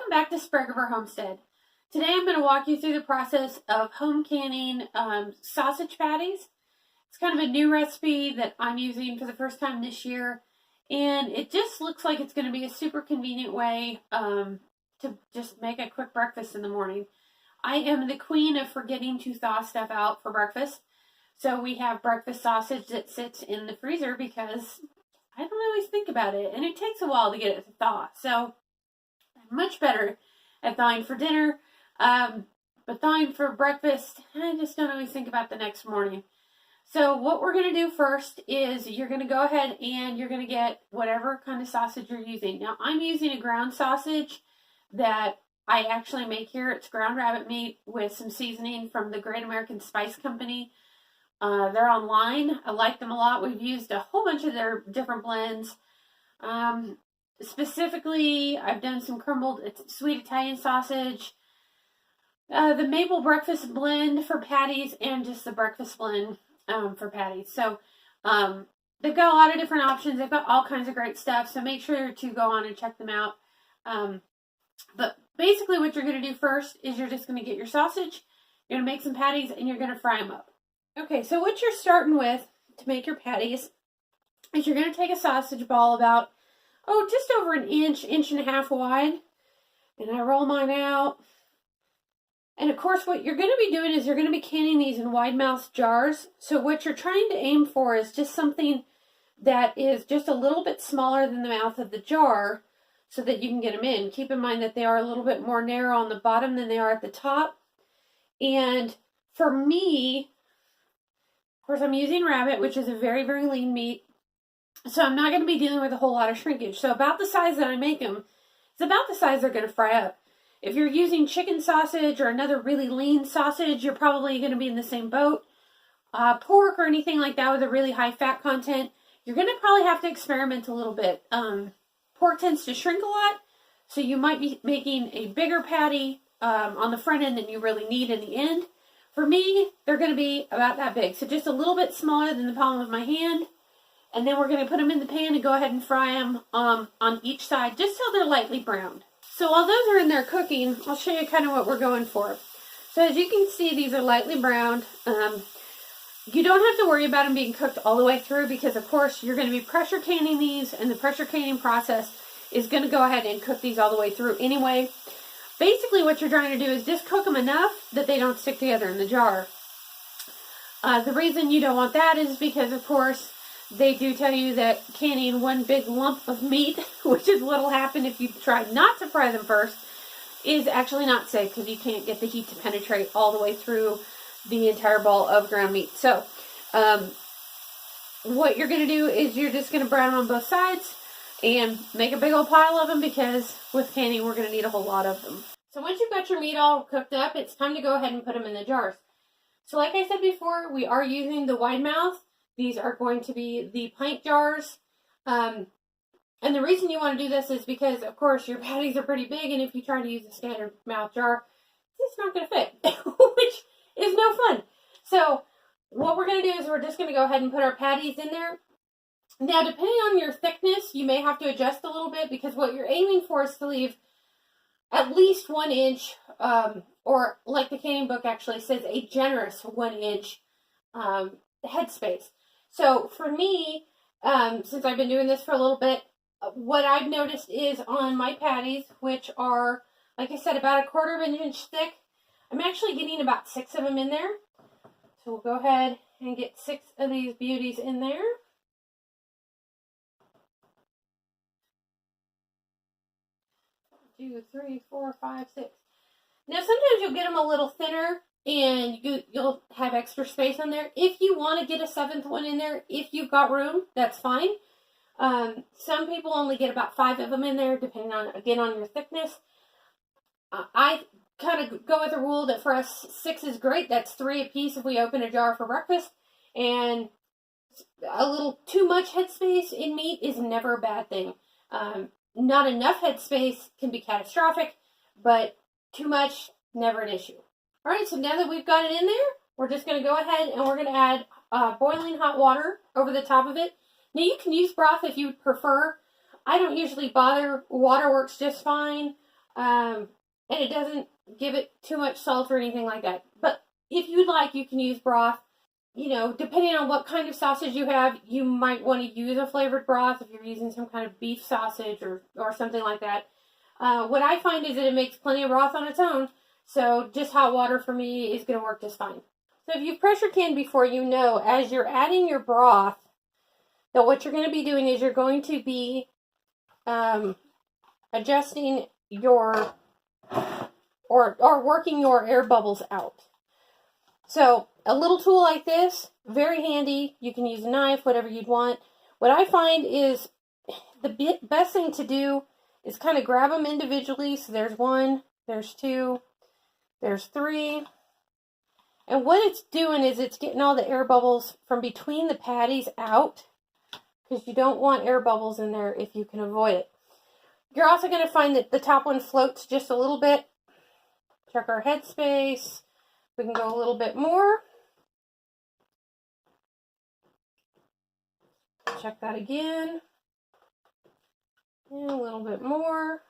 Welcome back to Spregiver Homestead. Today I'm going to walk you through the process of home canning sausage patties. It's kind of a new recipe that I'm using for the first time this year, and it just looks like it's going to be a super convenient way to just make a quick breakfast in the morning. I am the queen of forgetting to thaw stuff out for breakfast, so we have breakfast sausage that sits in the freezer because I don't always think about it, and it takes a while to get it to thaw. So I'm much better at thawing for dinner, but thawing for breakfast, I just don't always think about the next morning. So what we're going to do first is you're going to go ahead and you're going to get whatever kind of sausage you're using. Now, I'm using a ground sausage that I actually make here. It's ground rabbit meat with some seasoning from the Great American Spice Company. They're online. I like them a lot. We've used a whole bunch of their different blends. Specifically, I've done some crumbled sweet Italian sausage, the maple breakfast blend for patties, and just the breakfast blend for patties. So they've got a lot of different options. They've got all kinds of great stuff, so make sure to go on and check them out. But basically what you're going to do first is you're just going to get your sausage, you're going to make some patties, and you're going to fry them up. Okay, so what you're starting with to make your patties is you're going to take a sausage ball about, just over an inch, inch and a half wide. And I roll mine out. And of course, what you're going to be doing is you're going to be canning these in wide mouth jars. So what you're trying to aim for is just something that is just a little bit smaller than the mouth of the jar so that you can get them in. Keep in mind that they are a little bit more narrow on the bottom than they are at the top. And for me, of course, I'm using rabbit, which is a very, very lean meat. So I'm not going to be dealing with a whole lot of shrinkage. So about the size that I make them, it's about the size they're going to fry up. If you're using chicken sausage or another really lean sausage, you're probably going to be in the same boat. Pork or anything like that with a really high fat content, you're going to probably have to experiment a little bit. Pork tends to shrink a lot, so you might be making a bigger patty on the front end than you really need in the end. For me, they're going to be about that big, so just a little bit smaller than the palm of my hand. And then we're going to put them in the pan and go ahead and fry them on each side, just till they're lightly browned. So while those are in there cooking, I'll show you kind of what we're going for. So as you can see, these are lightly browned. You don't have to worry about them being cooked all the way through because, of course, you're going to be pressure canning these, and the pressure canning process is going to go ahead and cook these all the way through anyway. Basically, what you're trying to do is just cook them enough that they don't stick together in the jar. The reason you don't want that is because, of course, they do tell you that canning one big lump of meat, which is what'll happen if you try not to fry them first, is actually not safe because you can't get the heat to penetrate all the way through the entire ball of ground meat. So, what you're going to do is you're just going to brown them on both sides and make a big old pile of them because with canning we're going to need a whole lot of them. So once you've got your meat all cooked up, it's time to go ahead and put them in the jars. So like I said before, we are using the wide mouth. These are going to be the pint jars. And the reason you want to do this is because, of course, your patties are pretty big, and if you try to use a standard mouth jar, it's not going to fit, which is no fun. So what we're going to do is we're just going to go ahead and put our patties in there. Now, depending on your thickness, you may have to adjust a little bit because what you're aiming for is to leave at least 1 inch, or like the canning book actually says, a generous 1 inch headspace. So for me, since I've been doing this for a little bit, what I've noticed is on my patties, which are, like I said, about 1/4 of an inch thick, I'm actually getting about 6 of them in there. So we'll go ahead and get 6 of these beauties in there. Two, three, four, five, 6. Now sometimes you'll get them a little thinner and you'll have extra space on there. If you want to get a 7th one in there, if you've got room, that's fine. Some people only get about 5 of them in there, depending on, again, on your thickness. I kind of go with the rule that for us, 6 is great. That's 3 a piece if we open a jar for breakfast. And a little too much headspace in meat is never a bad thing. Not enough headspace can be catastrophic, but too much, never an issue. All right, so now that we've got it in there, we're just going to go ahead and we're going to add boiling hot water over the top of it. Now, you can use broth if you prefer. I don't usually bother. Water works just fine. And it doesn't give it too much salt or anything like that. But if you'd like, you can use broth. You know, depending on what kind of sausage you have, you might want to use a flavored broth if you're using some kind of beef sausage or something like that. What I find is that it makes plenty of broth on its own, so just hot water for me is going to work just fine. So if you've pressure canned before, you know as you're adding your broth, that what you're going to be doing is you're going to be adjusting your, or working your air bubbles out. So a little tool like this, very handy. You can use a knife, whatever you'd want. What I find is the best thing to do is kind of grab them individually. So there's 1, there's 2, there's 3. And what it's doing is it's getting all the air bubbles from between the patties out, because you don't want air bubbles in there if you can avoid it. You're also going to find that the top one floats just a little bit. Check our headspace. We can go a little bit more. Check that again. And a little bit more.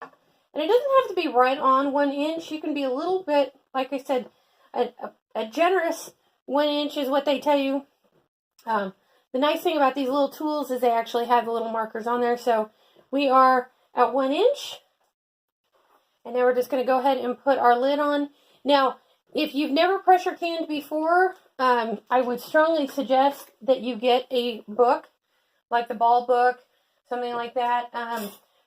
And it doesn't have to be right on 1 inch. You can be a little bit, like I said, a generous 1 inch is what they tell you. The nice thing about these little tools is they actually have the little markers on there. So we are at 1 inch. And now we're just going to go ahead and put our lid on. Now, if you've never pressure canned before, I would strongly suggest that you get a book, like the Ball book, something like that.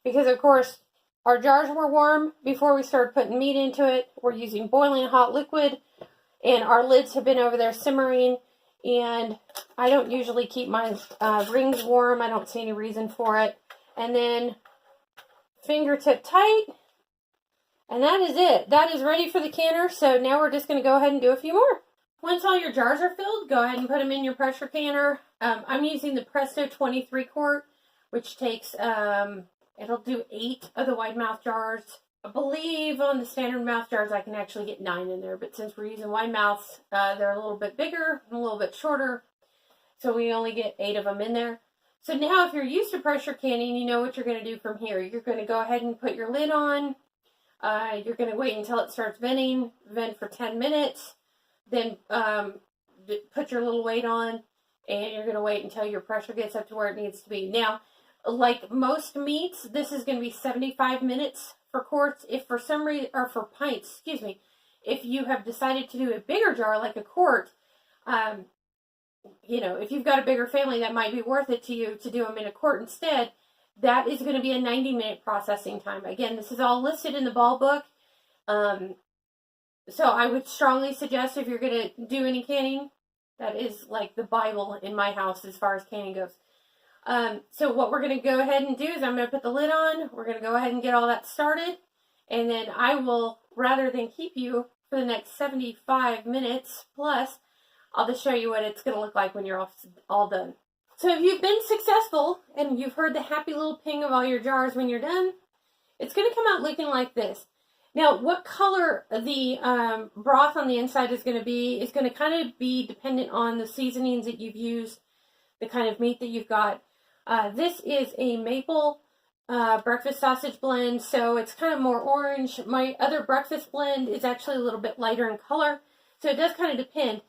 Because, of course, our jars were warm before we started putting meat into it. We're using boiling hot liquid, and our lids have been over there simmering. And I don't usually keep my rings warm. I don't see any reason for it. And then fingertip tight. And that is it. That is ready for the canner. So now we're just going to go ahead and do a few more. Once all your jars are filled, go ahead and put them in your pressure canner. I'm using the Presto 23 quart, which takes, it'll do 8 of the wide mouth jars. I believe on the standard mouth jars I can actually get 9 in there. But since we're using wide mouths, they're a little bit bigger and a little bit shorter. So we only get 8 of them in there. So now if you're used to pressure canning, you know what you're going to do from here. You're going to go ahead and put your lid on. You're going to wait until it starts venting, vent for 10 minutes, then put your little weight on, and you're going to wait until your pressure gets up to where it needs to be. Now, like most meats, this is going to be 75 minutes for quarts. If for some reason, or for pints, excuse me, if you have decided to do a bigger jar like a quart, you know, if you've got a bigger family, that might be worth it to you to do them in a quart instead. That is going to be a 90-minute processing time. Again, this is all listed in the Ball book. So I would strongly suggest if you're going to do any canning, that is like the Bible in my house as far as canning goes. So what we're going to go ahead and do is I'm going to put the lid on. We're going to go ahead and get all that started. And then I will, rather than keep you for the next 75 minutes plus, I'll just show you what it's going to look like when you're all done. So if you've been successful and you've heard the happy little ping of all your jars when you're done, it's going to come out looking like this. Now, what color the broth on the inside is going to kind of be dependent on the seasonings that you've used, the kind of meat that you've got. This is a maple breakfast sausage blend, so it's kind of more orange. My other breakfast blend is actually a little bit lighter in color, so it does kind of depend.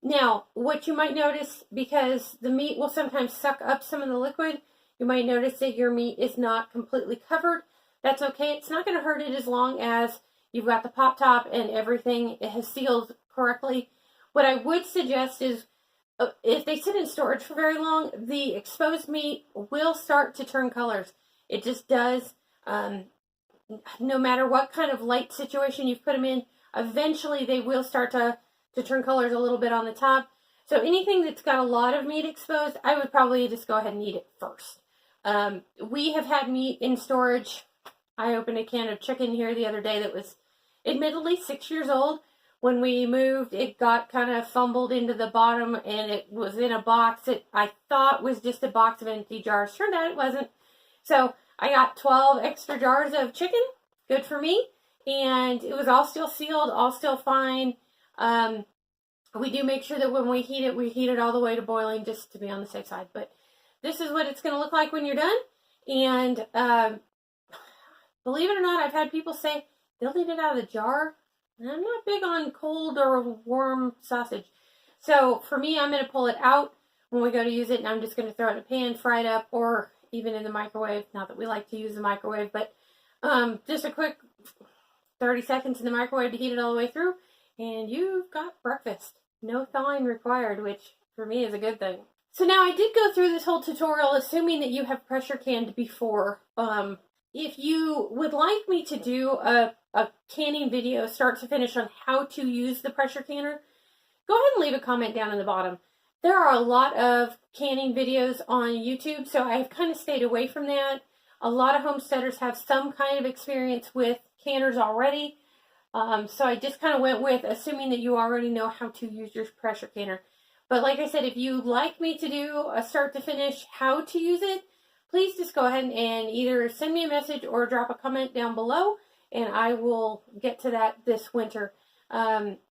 Now, what you might notice, because the meat will sometimes suck up some of the liquid, you might notice that your meat is not completely covered. That's okay. It's not going to hurt it as long as you've got the pop top and everything has sealed correctly. What I would suggest is if they sit in storage for very long, the exposed meat will start to turn colors. It just does. No matter what kind of light situation you've put them in, eventually they will start to turn colors a little bit on the top. So anything that's got a lot of meat exposed, I would probably just go ahead and eat it first. We have had meat in storage. I opened a can of chicken here the other day that was admittedly 6 years old. When we moved, it got kind of fumbled into the bottom, and it was in a box that I thought was just a box of empty jars. Turned out it wasn't. So I got 12 extra jars of chicken. Good for me. And it was all still sealed, all still fine. We do make sure that when we heat it all the way to boiling just to be on the safe side. But this is what it's going to look like when you're done. And believe it or not, I've had people say they'll eat it out of the jar. And I'm not big on cold or warm sausage. So for me, I'm going to pull it out when we go to use it, and I'm just going to throw it in a pan, fry it up, or even in the microwave. Not that we like to use the microwave, but just a quick 30 seconds in the microwave to heat it all the way through, and you've got breakfast. No thawing required, which for me is a good thing. So now I did go through this whole tutorial assuming that you have pressure canned before. If you would like me to do a canning video start to finish on how to use the pressure canner, go ahead and leave a comment down in the bottom. There are a lot of canning videos on YouTube, so I've kind of stayed away from that. A lot of homesteaders have some kind of experience with canners already, so I just kind of went with assuming that you already know how to use your pressure canner. But like I said, if you'd like me to do a start to finish how to use it, please just go ahead and either send me a message or drop a comment down below, and I will get to that this winter.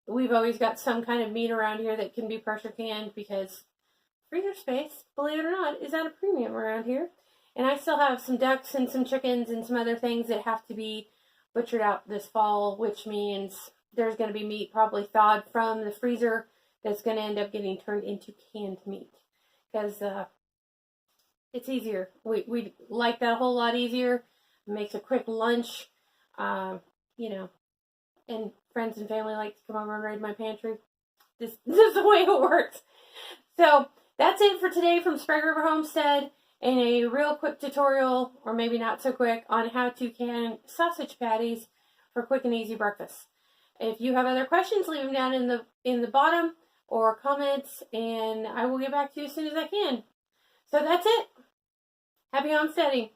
We've always got some kind of meat around here that can be pressure canned because freezer space, believe it or not, is at a premium around here. And I still have some ducks and some chickens and some other things that have to be butchered out this fall, which means there's going to be meat probably thawed from the freezer that's going to end up getting turned into canned meat because it's easier. We like that a whole lot easier. It makes a quick lunch, you know, and friends and family like to come over and raid my pantry. This is the way it works. So that's it for today from Sprague River Homestead, and a real quick tutorial, or maybe not so quick, on how to can sausage patties for quick and easy breakfast. If you have other questions, leave them down in the bottom or comments, and I will get back to you as soon as I can. So that's it. Happy homesteading.